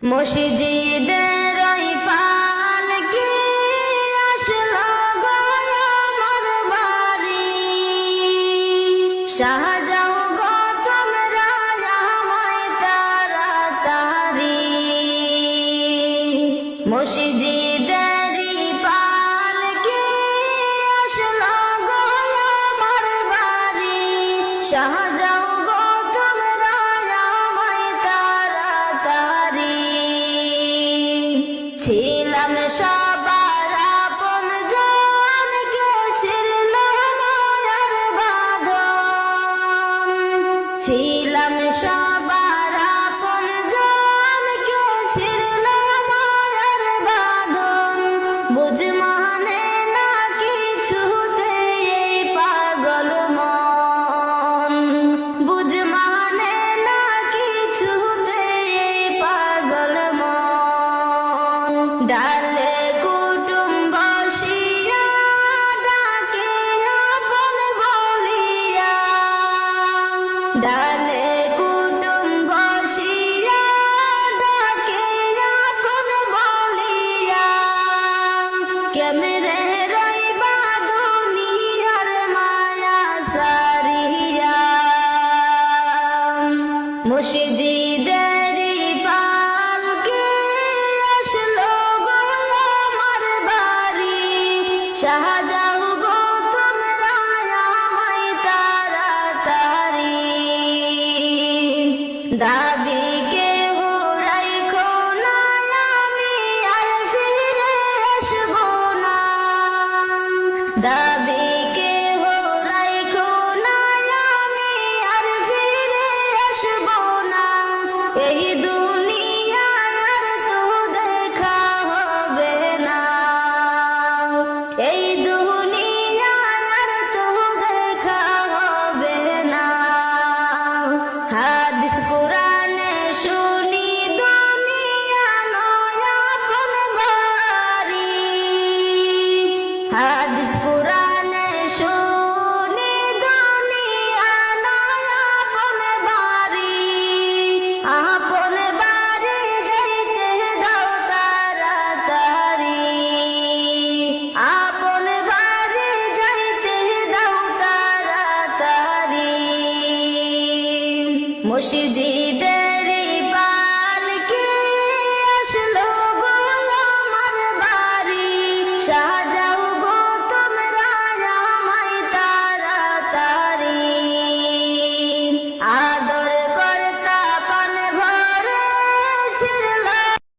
মসজিদের ওই পালকি আসলো গো আমার বাড়ি, শাহজাও গো তোমরা আমায় তাড়াতাড়ি। মসজিদের পালকি আসলো গো আমার বাড়ি, শাহজাও গো তোমরা আমায় তাড়াতাড়ি। ছিলাম সবার আপন জন, কে ছিল মায়ার বাঁধন। ছিলাম সবার আপন জন, কে ছিল মায়ার বাঁধন। বুঝ মানে না কিছুতে এই পাগল মন, বুঝ মানে না কিছুতে এই পাগল মন। ডালে কুটুম বসিয়া ডাকে আপন বলিয়া, ডালে কুটুম বসিয়া ডাকে আপন বলিয়া। কেমনে রইবা দুনিয়ার মায়া সারিয়া। মসজিদের পালকি আসলো গো আমার বাড়ি,